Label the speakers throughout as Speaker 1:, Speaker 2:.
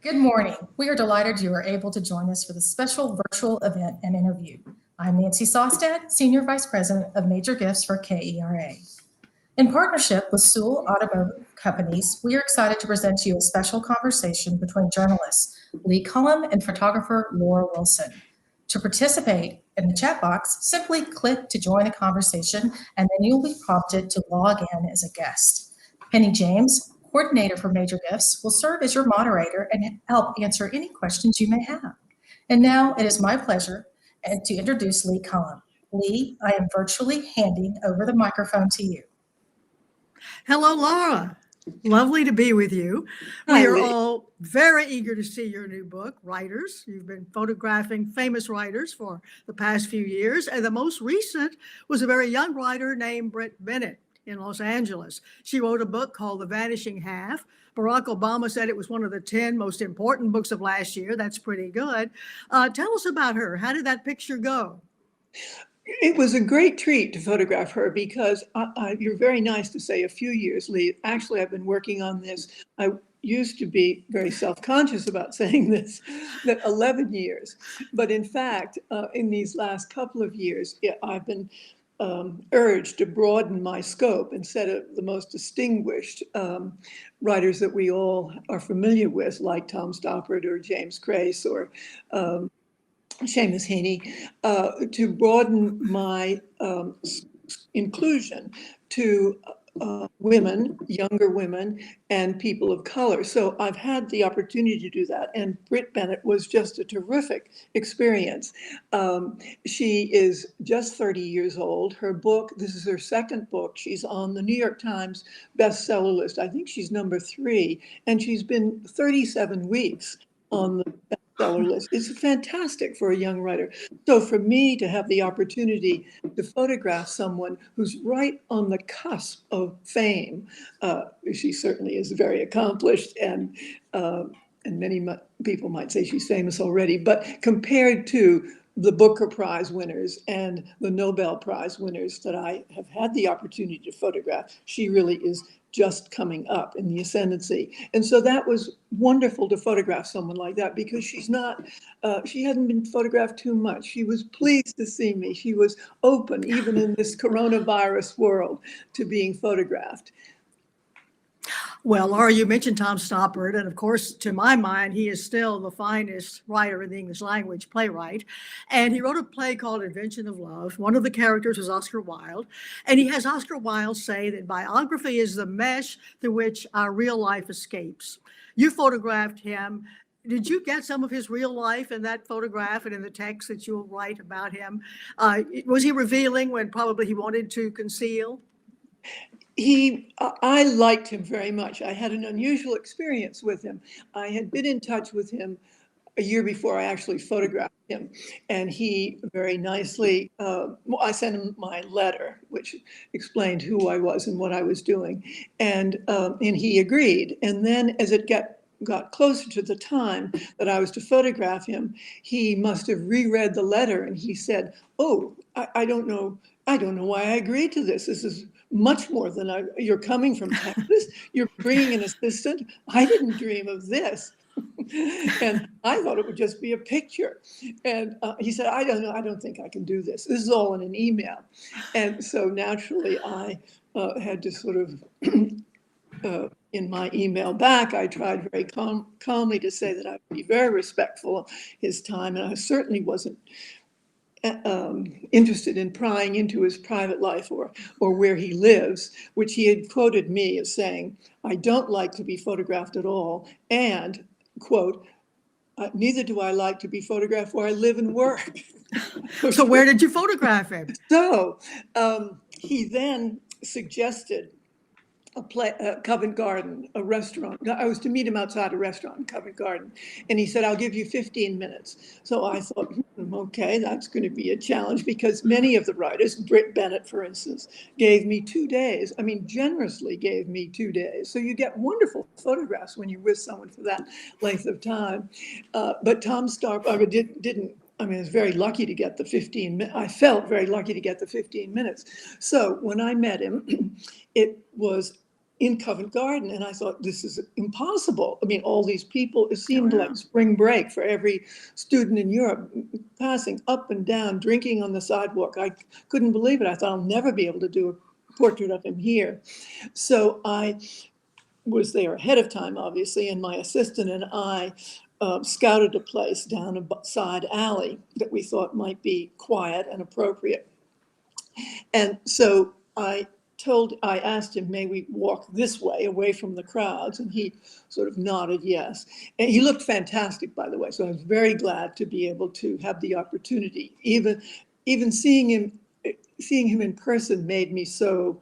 Speaker 1: Good morning. We are delighted you are able to join us for this special virtual event and interview. I'm Nancy Sostad, Senior Vice President of Major Gifts for KERA. In partnership with Sewell Automotive Companies, we are excited to present to you a special conversation between journalists Lee Cullum and photographer Laura Wilson. To participate in the chat box, simply click to join the conversation and then you'll be prompted to log in as a guest. Penny James, coordinator for Major Gifts, will serve as your moderator and help answer any questions you may have. And now it is my pleasure to introduce Lee Cullum. Lee, I am virtually handing over the microphone to you.
Speaker 2: Hello, Laura. Lovely to be with you.
Speaker 3: Hi,
Speaker 2: We are
Speaker 3: Lee.
Speaker 2: all very eager to see your new book, Writers. You've been photographing famous writers for the past few years, and the most recent was a very young writer named Britt Bennett in Los Angeles. She wrote a book called The Vanishing Half. Barack Obama said it was one of the 10 most important books of last year. That's pretty good. Tell us about her. How did that picture go?
Speaker 3: It was a great treat to photograph her because you're very nice to say a few years, Lee. Actually, I've been working on this. I used to be very self-conscious about saying this, that 11 years. But in fact, in these last couple of years, I've been urged to broaden my scope instead of the most distinguished writers that we all are familiar with, like Tom Stoppard or James Crace or Seamus Heaney, to broaden my inclusion to women, younger women, and people of color. So I've had the opportunity to do that. And Britt Bennett was just a terrific experience. She is just 30 years old. Her book, this is her second book. She's on the New York Times bestseller list. I think she's number 3. And she's been 37 weeks on the bestseller list. It's fantastic for a young writer. So for me to have the opportunity to photograph someone who's right on the cusp of fame, she certainly is very accomplished, and many people might say she's famous already, but compared to the Booker Prize winners and the Nobel Prize winners that I have had the opportunity to photograph, she really is just coming up in the ascendancy. And so that was wonderful to photograph someone like that because she's not, she hadn't been photographed too much. She was pleased to see me. She was open, even in this coronavirus world, to being photographed.
Speaker 2: Well, Laura, you mentioned Tom Stoppard, and of course, to my mind, he is still the finest writer in the English language, playwright. And he wrote a play called Invention of Love. One of the characters was Oscar Wilde. And he has Oscar Wilde say that biography is the mesh through which our real life escapes. You photographed him. Did you get some of his real life in that photograph and in the text that you'll write about him? Was he revealing when probably he wanted to conceal?
Speaker 3: I liked him very much. I had an unusual experience with him. I had been in touch with him a year before I actually photographed him, and he very nicely, I sent him my letter, which explained who I was and what I was doing, and he agreed. And then as it got closer to the time that I was to photograph him, he must have reread the letter, and he said, "Oh, I don't know. I don't know why I agreed to this. This is much more than you're coming from Texas. You're bringing an assistant. I didn't dream of this." And I thought it would just be a picture. And he said, "I don't know. I don't think I can do this. This is all in an email." And so naturally, I had to sort of, in my email back, I tried very calmly to say that I would be very respectful of his time. And I certainly wasn't interested in prying into his private life or where he lives, which he had quoted me as saying, "I don't like to be photographed at all," and, quote, "neither do I like to be photographed where I live and work."
Speaker 2: So where did you photograph him?
Speaker 3: So he then suggested Covent Garden, a restaurant. I was to meet him outside a restaurant in Covent Garden. And he said, "I'll give you 15 minutes. So I thought, okay, that's going to be a challenge because many of the writers, Britt Bennett, for instance, gave me 2 days. I mean, generously gave me 2 days. So you get wonderful photographs when you're with someone for that length of time. But Tom Stoppard didn't. I mean, I was very lucky to get the 15 minutes. I felt very lucky to get the 15 minutes. So when I met him, it was in Covent Garden. And I thought, this is impossible. I mean, all these people, it seemed
Speaker 2: yeah.
Speaker 3: like spring break for every student in Europe, passing up and down, drinking on the sidewalk. I couldn't believe it. I thought I'll never be able to do a portrait of him here. So I was there ahead of time, obviously, and my assistant and I scouted a place down a side alley that we thought might be quiet and appropriate. And so I asked him, may we walk this way, away from the crowds? And he sort of nodded yes. And he looked fantastic, by the way. So I was very glad to be able to have the opportunity. Even seeing him in person made me so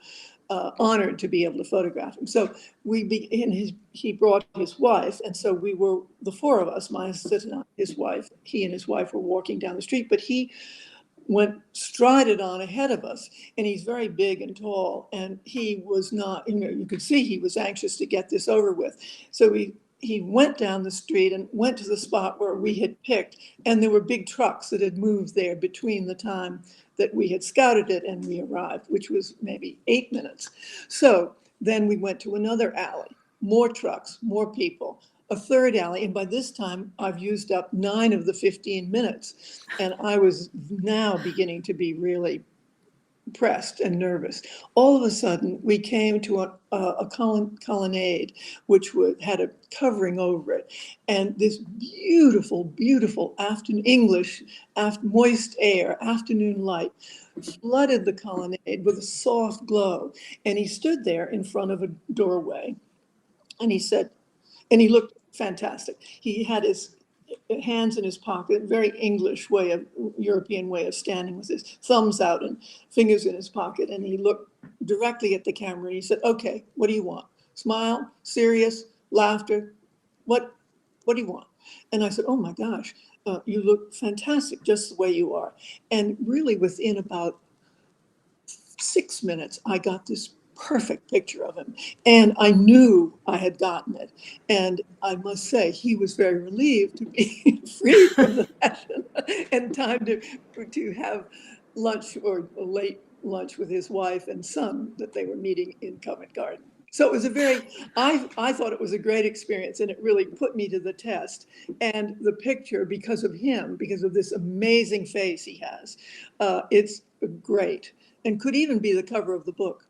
Speaker 3: honored to be able to photograph him. So he brought his wife, and so we were the four of us, my assistant, his wife. He and his wife were walking down the street, but he went strided on ahead of us, and he's very big and tall, and he was not, you could see he was anxious to get this over with. So he went down the street and went to the spot where we had picked, and there were big trucks that had moved there between the time that we had scouted it and we arrived, which was maybe 8 minutes. So then we went to another alley, more trucks, more people, a third alley. And by this time, I've used up 9 of the 15 minutes. And I was now beginning to be really pressed and nervous. All of a sudden, we came to a colonnade, which had a covering over it. And this beautiful, beautiful English, moist air, afternoon light flooded the colonnade with a soft glow. And he stood there in front of a doorway. And he said, and he looked fantastic. He had his hands in his pocket, very English European way of standing with his thumbs out and fingers in his pocket. And he looked directly at the camera and he said, okay, what do you want? Smile, serious, laughter, what do you want? And I said, oh my gosh, you look fantastic just the way you are. And really within about 6 minutes, I got this perfect picture of him. And I knew I had gotten it. And I must say, he was very relieved to be free from the session and time to have lunch or a late lunch with his wife and son that they were meeting in Covent Garden. So it was I thought it was a great experience, and it really put me to the test. And the picture, because of him, because of this amazing face he has, it's great and could even be the cover of the book.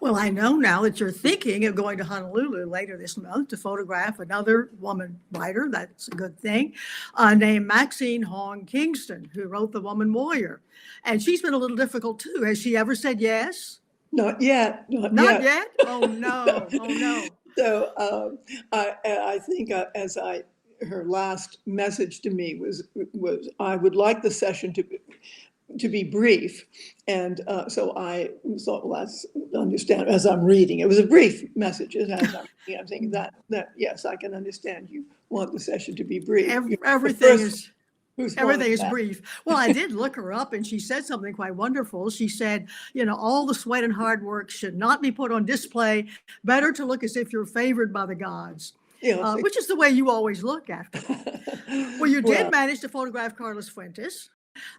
Speaker 2: Well, I know now that you're thinking of going to Honolulu later this month to photograph another woman writer. That's a good thing, named Maxine Hong Kingston, who wrote The Woman Warrior. And she's been a little difficult too. Has she ever said yes?
Speaker 3: Not yet.
Speaker 2: Not yet? Oh, no. Oh, no.
Speaker 3: So I think her last message to me was I would like the session to be brief. And so I thought, well, that's understand as I'm reading. It was a brief message. As I'm reading, I'm thinking that yes, I can understand you want the session to be brief.
Speaker 2: Everything is
Speaker 3: that.
Speaker 2: brief. Well, I did look her up, and she said something quite wonderful. She said, all the sweat and hard work should not be put on display. Better to look as if you're favored by the gods.
Speaker 3: Yes.
Speaker 2: Which is the way you always look after. Well, you did manage to photograph Carlos Fuentes.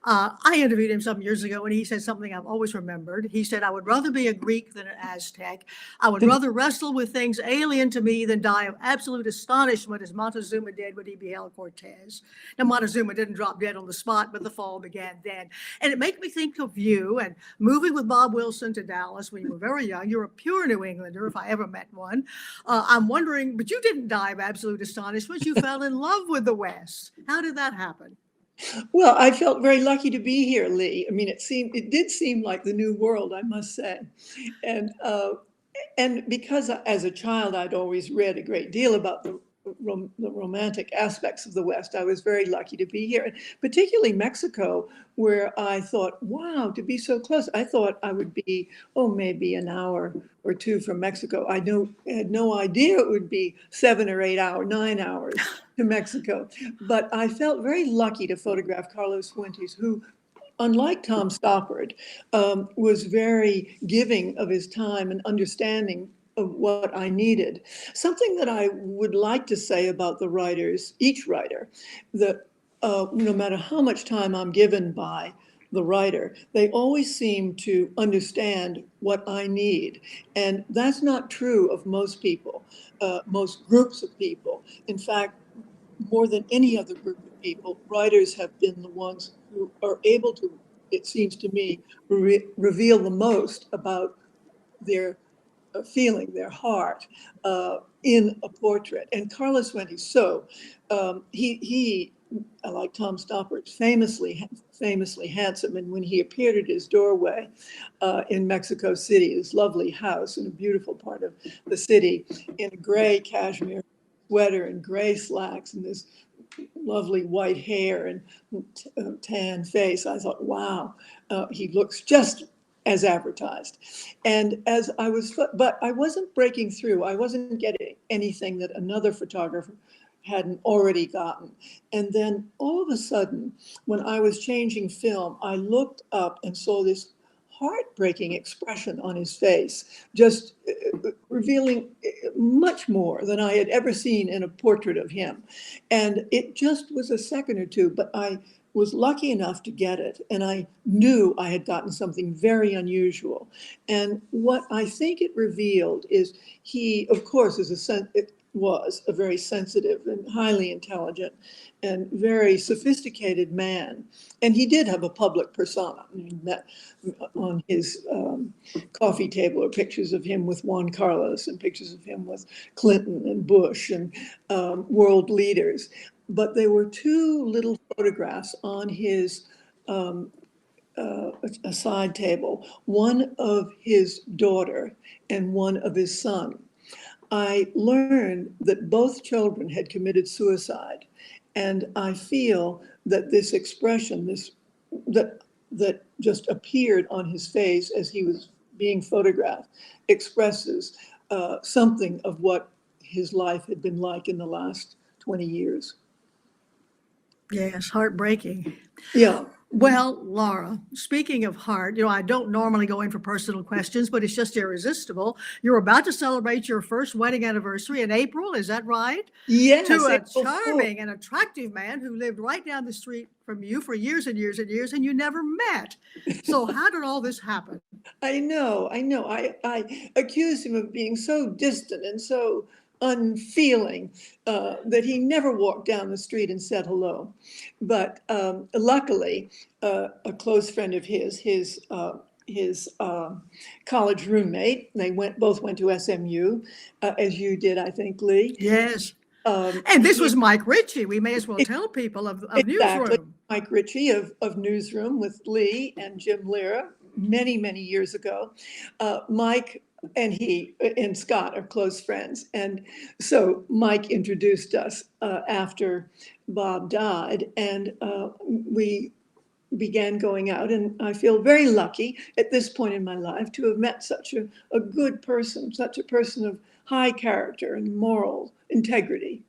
Speaker 2: I interviewed him some years ago, and he said something I've always remembered. He said, I would rather be a Greek than an Aztec. I would rather wrestle with things alien to me than die of absolute astonishment as Montezuma did when he beheld Cortez. Now, Montezuma didn't drop dead on the spot, but the fall began then. And it made me think of you and moving with Bob Wilson to Dallas when you were very young. You're a pure New Englander, if I ever met one. I'm wondering, but you didn't die of absolute astonishment. You fell in love with the West. How did that happen?
Speaker 3: Well, I felt very lucky to be here, Lee. I mean, it did seem like the new world, I must say. And because as a child, I'd always read a great deal about the romantic aspects of the West, I was very lucky to be here, and particularly Mexico, where I thought, wow, to be so close. I thought I would be, maybe an hour or two from Mexico. I had no idea it would be 7 or 8 hours, 9 hours to Mexico. But I felt very lucky to photograph Carlos Fuentes, who, unlike Tom Stoppard, was very giving of his time and understanding of what I needed. Something that I would like to say about the writers, each writer, that no matter how much time I'm given by the writer, they always seem to understand what I need. And that's not true of most people, most groups of people. In fact, more than any other group of people, writers have been the ones who are able to, it seems to me, reveal the most about their feeling, their heart, in a portrait. And Carlos Fuentes, so he, like Tom Stoppard, famously handsome. And when he appeared at his doorway in Mexico City, this lovely house in a beautiful part of the city, in a gray cashmere sweater and gray slacks and this lovely white hair and tan face, I thought, wow, he looks just as advertised. And as I was, but I wasn't breaking through. I wasn't getting anything that another photographer hadn't already gotten. And then all of a sudden, when I was changing film, I looked up and saw this heartbreaking expression on his face, just revealing much more than I had ever seen in a portrait of him. And it just was a second or two, but I was lucky enough to get it. And I knew I had gotten something very unusual. And what I think it revealed is he, of course, was a very sensitive and highly intelligent and very sophisticated man. And he did have a public persona. I mean, that on his coffee table are pictures of him with Juan Carlos and pictures of him with Clinton and Bush and world leaders. But there were two little photographs on his a side table, one of his daughter and one of his son. I learned that both children had committed suicide. And I feel that this expression, that just appeared on his face as he was being photographed, expresses something of what his life had been like in the last 20 years.
Speaker 2: Yes, heartbreaking.
Speaker 3: Yeah.
Speaker 2: Well, Laura, speaking of heart, I don't normally go in for personal questions, but it's just irresistible. You're about to celebrate your first wedding anniversary in April, is that right?
Speaker 3: Yes.
Speaker 2: To a charming and attractive man who lived right down the street from you for years and years and years, and you never met. So how did all this happen?
Speaker 3: I know. I accused him of being so distant and so unfeeling that he never walked down the street and said hello. But luckily, a close friend of his college roommate, they both went to SMU, as you did, I think, Lee.
Speaker 2: Yes. And this was Mike Ritchie. We may as well tell people of
Speaker 3: exactly.
Speaker 2: Newsroom.
Speaker 3: Mike Ritchie of Newsroom with Lee and Jim Lira many years ago. Mike and he and Scott are close friends. And so Mike introduced us after Bob died, and we began going out. And I feel very lucky at this point in my life to have met such a good person, such a person of high character and moral integrity.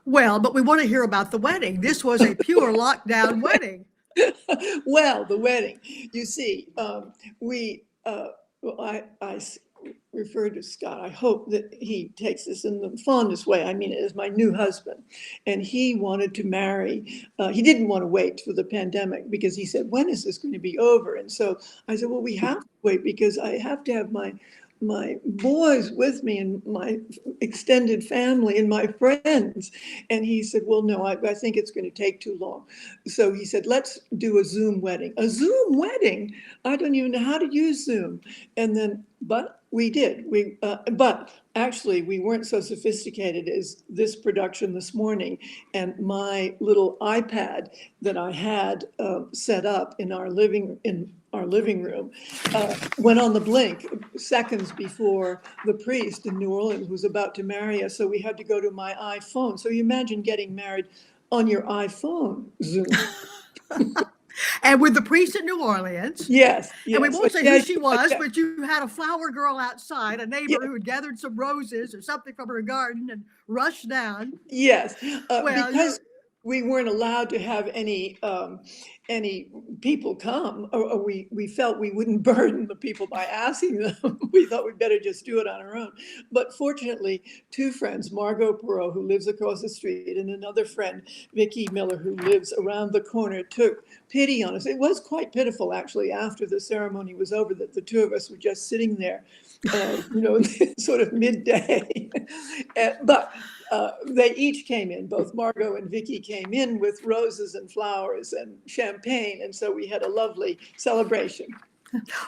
Speaker 2: Well, but we want to hear about the wedding. This was a pure lockdown wedding.
Speaker 3: Well, the wedding, you see, I referred to Scott. I hope that he takes this in the fondest way. I mean, it is my new husband, and he wanted to marry. He didn't want to wait for the pandemic because he said, when is this going to be over? And so I said, well, we have to wait because I have to have my boys with me and my extended family and my friends. And he said, well, no, I think it's going to take too long. So he said, let's do a Zoom wedding. A Zoom wedding? I don't even know how to use Zoom. And then, but we did. But actually, we weren't so sophisticated as this production this morning. And my little iPad that I had set up in our living room went on the blink seconds before the priest in New Orleans was about to marry us. So we had to go to my iPhone. So you imagine getting married on your iPhone Zoom.
Speaker 2: And with the priest in New Orleans.
Speaker 3: Yes.
Speaker 2: And we won't say who she was, but you had a flower girl outside, a neighbor who had gathered some roses or something from her garden and rushed down.
Speaker 3: Yes.
Speaker 2: Well,
Speaker 3: because we weren't allowed to have any people come, or we felt we wouldn't burden the people by asking them. We thought we'd better just do it on our own. But fortunately, two friends, Margot Perot, who lives across the street, and another friend, Vicki Miller, who lives around the corner, took pity on us. It was quite pitiful, actually, after the ceremony was over, that the two of us were just sitting there, sort of midday. But they each came in, both Margot and Vicky came in with roses and flowers and champagne. And so we had a lovely celebration.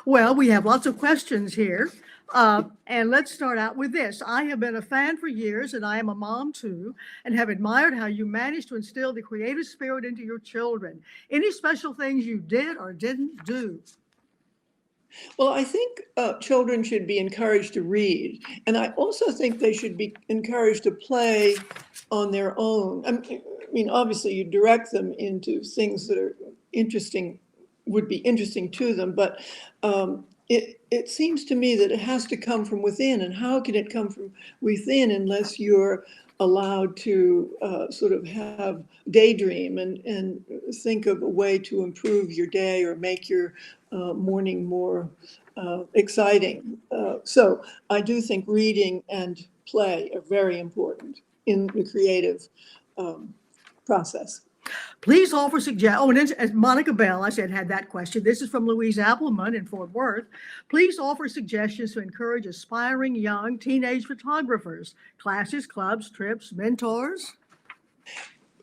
Speaker 2: Well, we have lots of questions here. And let's start out with this. I have been a fan for years, and I am a mom too, and have admired how you managed to instill the creative spirit into your children. Any special things you did or didn't do?
Speaker 3: Well, I think children should be encouraged to read. And I also think they should be encouraged to play on their own. I mean, obviously, you direct them into things that are interesting, would be interesting to them. But it seems to me that it has to come from within. And how can it come from within unless you're allowed to sort of have daydream and think of a way to improve your day or make your morning more exciting. So I do think reading and play are very important in the creative process.
Speaker 2: Please offer suggestions. Oh, and as Monica Bell, I said, had that question. This is from Louise Appleman in Fort Worth. Please offer suggestions to encourage aspiring young teenage photographers, classes, clubs, trips, mentors.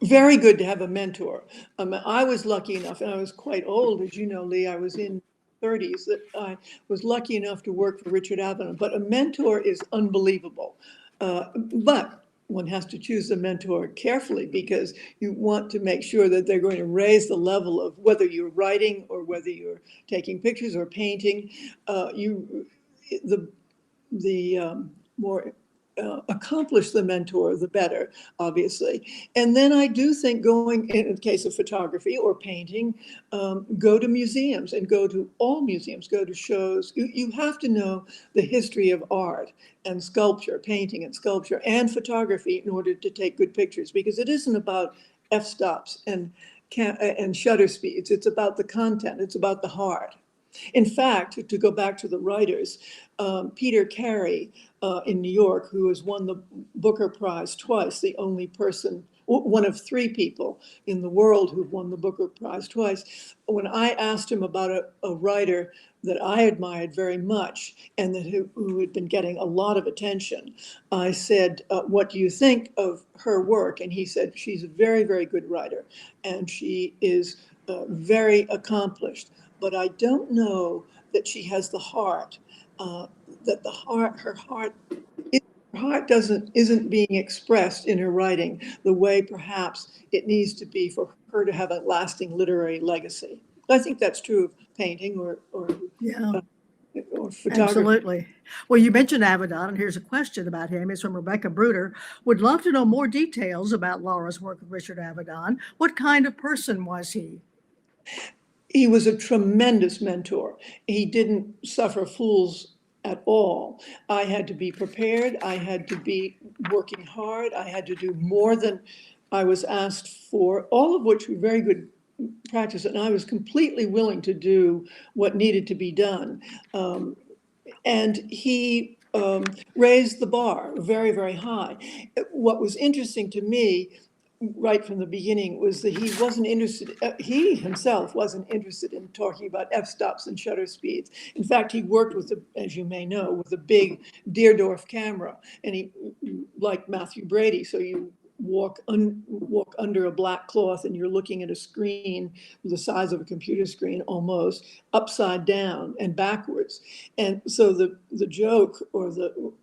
Speaker 3: Very good to have a mentor. I was lucky enough, and I was quite old, as you know, Lee, I was in 30s, that I was lucky enough to work for Richard Avedon, but a mentor is unbelievable. But one has to choose a mentor carefully because you want to make sure that they're going to raise the level of whether you're writing or whether you're taking pictures or painting. The more accomplished the mentor, the better, obviously. And then I do think going, in the case of photography or painting, go to museums and go to all museums, go to shows. You have to know the history of art and sculpture, painting and sculpture and photography in order to take good pictures, because it isn't about f-stops and shutter speeds. It's about the content. It's about the heart. In fact, to go back to the writers, Peter Carey in New York, who has won the Booker Prize twice, the only person, one of three people in the world who've won the Booker Prize twice. When I asked him about a writer that I admired very much and who had been getting a lot of attention, I said, what do you think of her work? And he said, she's a very, very good writer, and she is very accomplished. But I don't know that she has the heart, that her heart isn't being expressed in her writing the way perhaps it needs to be for her to have a lasting literary legacy. I think that's true of painting or photography.
Speaker 2: Absolutely. Well, you mentioned Avedon, and here's a question about him. It's from Rebecca Bruder. Would love to know more details about Laura's work with Richard Avedon. What kind of person was he?
Speaker 3: He was a tremendous mentor. He didn't suffer fools at all. I had to be prepared. I had to be working hard. I had to do more than I was asked for, all of which were very good practice. And I was completely willing to do what needed to be done. And he raised the bar very, very high. What was interesting to me right from the beginning was that he wasn't interested, he himself wasn't interested in talking about f-stops and shutter speeds. In fact, he worked with, as you may know, with a big Deerdorf camera, and he, like Matthew Brady, so you walk under a black cloth and you're looking at a screen the size of a computer screen, almost upside down and backwards. And so the joke, or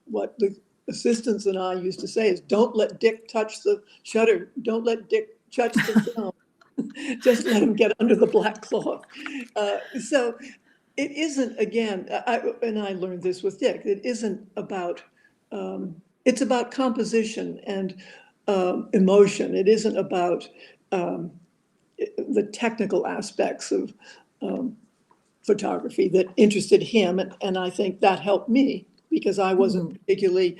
Speaker 3: what the assistants and I used to say, is don't let Dick touch the shutter. Don't let Dick touch the film. Just let him get under the black cloth. So it isn't, again, and I learned this with Dick, it isn't about, it's about composition and emotion. It isn't about the technical aspects of photography that interested him. And I think that helped me, because I wasn't particularly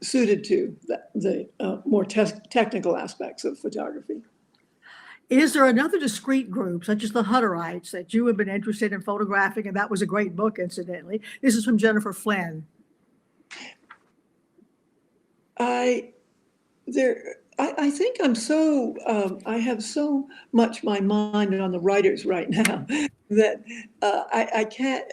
Speaker 3: suited to the more technical aspects of photography.
Speaker 2: Is there another discrete group, such as the Hutterites, that you have been interested in photographing? And that was a great book, incidentally. This is from Jennifer Flynn.
Speaker 3: I think I'm so, I have so much my mind on the writers right now that I can't,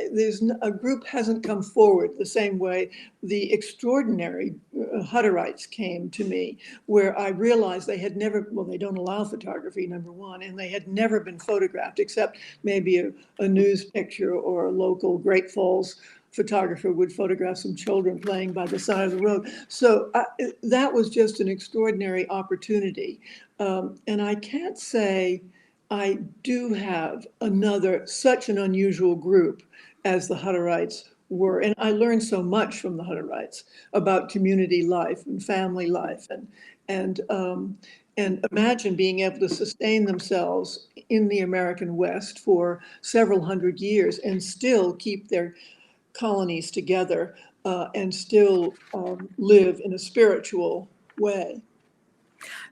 Speaker 3: a group hasn't come forward the same way the extraordinary Hutterites came to me, where I realized they had never, well, they don't allow photography, number one, and they had never been photographed except maybe a news picture or a local Great Falls photographer would photograph some children playing by the side of the road. So that was just an extraordinary opportunity. And I can't say I do have such an unusual group as the Hutterites were. And I learned so much from the Hutterites about community life and family life and imagine being able to sustain themselves in the American West for several hundred years and still keep their colonies together and still live in a spiritual way.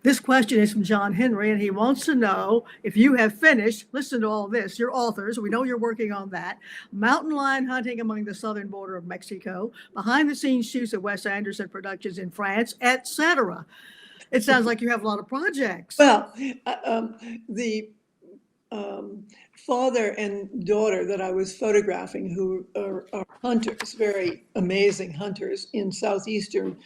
Speaker 2: This question is from John Henry, and he wants to know if you have finished, listen to all this, your authors, we know you're working on that, mountain lion hunting among the southern border of Mexico, behind the scenes shoots at Wes Anderson Productions in France, etc. It sounds like you have a lot of projects.
Speaker 3: Well, the father and daughter that I was photographing, who are hunters, very amazing hunters in southeastern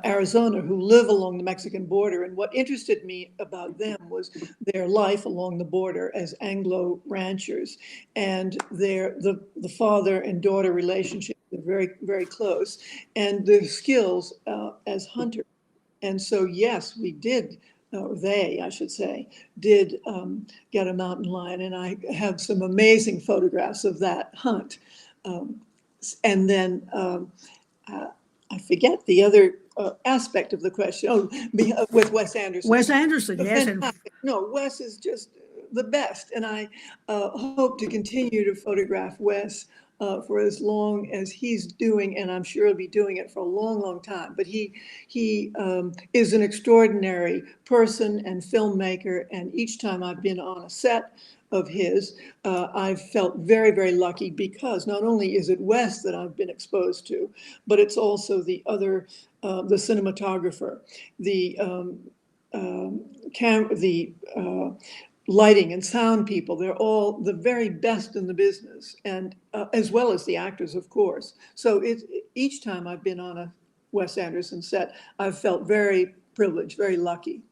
Speaker 3: Arizona, who live along the Mexican border. And what interested me about them was their life along the border as Anglo ranchers, and the father and daughter relationship is very, very close, and their skills as hunters. And so, yes, we did, or they, I should say, did get a mountain lion, and I have some amazing photographs of that hunt. And then I forget the other aspect of the question. Oh, with Wes Anderson.
Speaker 2: Wes Anderson, yes.
Speaker 3: Fantastic. No, Wes is just the best, and I hope to continue to photograph Wes for as long as he's doing, and I'm sure he'll be doing it for a long, long time. But he is an extraordinary person and filmmaker, and each time I've been on a set of his, I've felt very, very lucky, because not only is it Wes that I've been exposed to, but it's also the other, the cinematographer, the lighting and sound people. They're all the very best in the business, and as well as the actors, of course. So each time I've been on a Wes Anderson set, I've felt very privileged, very lucky.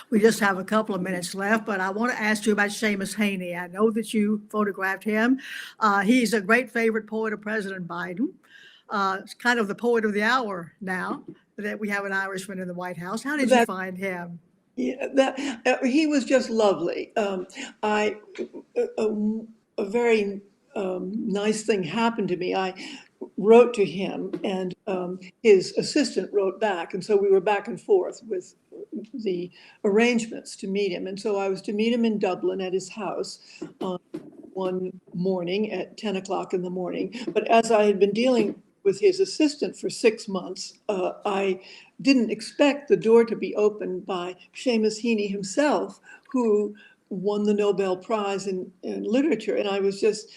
Speaker 2: We just have a couple of minutes left, but I want to ask you about Seamus Heaney. I know that you photographed him. He's a great favorite poet of President Biden. It's kind of the poet of the hour now that we have an Irishman in the White House. How did you find him?
Speaker 3: Yeah, he was just lovely. A very nice thing happened to me. I wrote to him, and his assistant wrote back, and so we were back and forth with the arrangements to meet him. And so I was to meet him in Dublin at his house one morning at 10 o'clock in the morning. But as I had been dealing with his assistant for 6 months, I didn't expect the door to be opened by Seamus Heaney himself, who won the Nobel Prize in literature. And I was just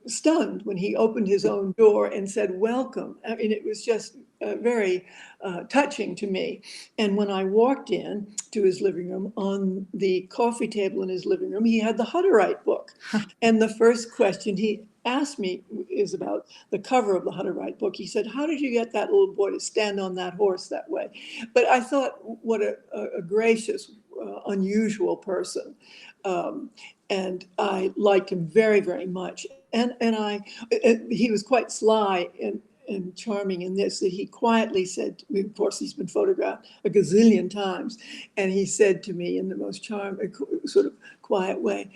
Speaker 3: stunned when he opened his own door and said, "Welcome." I mean, it was just very touching to me. And when I walked in to his living room, on the coffee table in his living room, he had the Hutterite book. And the first question he asked me is about the cover of the Hutterite book. He said, "How did you get that little boy to stand on that horse that way?" But I thought, what a gracious, unusual person. And I liked him very, very much. And he was quite sly and charming in this, that he quietly said to me, of course he's been photographed a gazillion times, and he said to me in the most charming, sort of quiet way,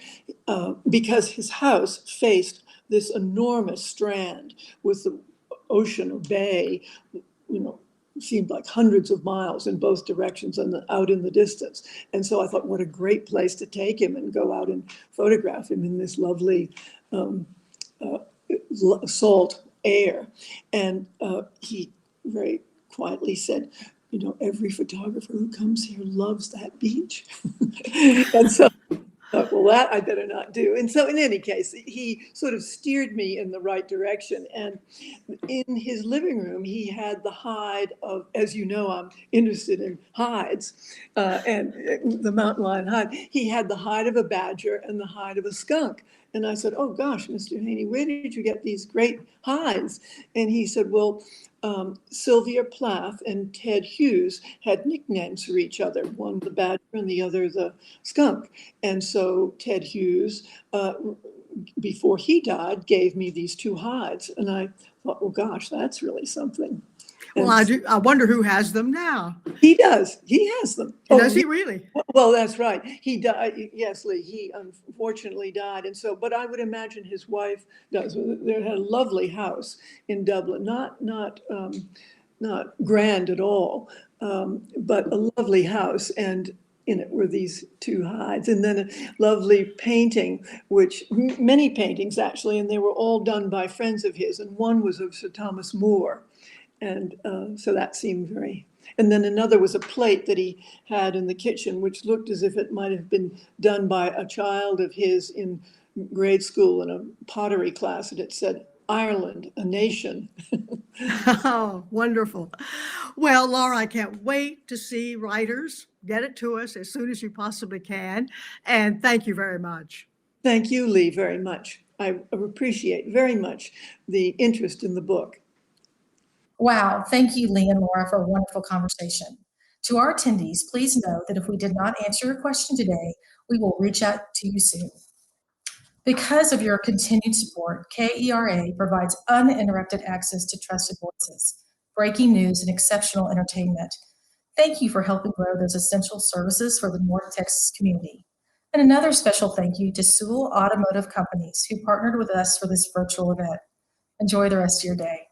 Speaker 3: because his house faced this enormous strand with the ocean or bay, seemed like hundreds of miles in both directions and out in the distance. And so I thought, what a great place to take him and go out and photograph him in this lovely salt air. And he very quietly said, every photographer who comes here loves that beach. And so well, that I better not do. And so, in any case, he sort of steered me in the right direction. And in his living room, he had the hide of, as you know, I'm interested in hides, and the mountain lion hide. He had the hide of a badger and the hide of a skunk. And I said, "Oh gosh, Mr. Haney, where did you get these great hides?" And he said, "Well, Sylvia Plath and Ted Hughes had nicknames for each other, one the badger and the other the skunk. And so Ted Hughes, before he died, gave me these two hides." And I thought, well, gosh, that's really something.
Speaker 2: Well,
Speaker 3: And
Speaker 2: I wonder who has them now.
Speaker 3: he does. He has them.
Speaker 2: Does he really?
Speaker 3: Well, that's right. He died. Yes, Lee. He unfortunately died, and so. But I would imagine his wife does. They had a lovely house in Dublin, not grand at all, but a lovely house, and in it were these two hides, and then a lovely painting, which many paintings actually, and they were all done by friends of his, and one was of Sir Thomas More, and so that seemed very. And then another was a plate that he had in the kitchen, which looked as if it might have been done by a child of his in grade school in a pottery class, and it said, "Ireland, a nation."
Speaker 2: Oh, wonderful. Well, Laura, I can't wait to see writers. Get it to us as soon as you possibly can. And thank you very much.
Speaker 3: Thank you, Lee, very much. I appreciate very much the interest in the book.
Speaker 1: Wow, thank you, Lee and Laura, for a wonderful conversation. To our attendees, please know that if we did not answer your question today, we will reach out to you soon. Because of your continued support, KERA provides uninterrupted access to trusted voices, breaking news, and exceptional entertainment. Thank you for helping grow those essential services for the North Texas community. And another special thank you to Sewell Automotive Companies, who partnered with us for this virtual event. Enjoy the rest of your day.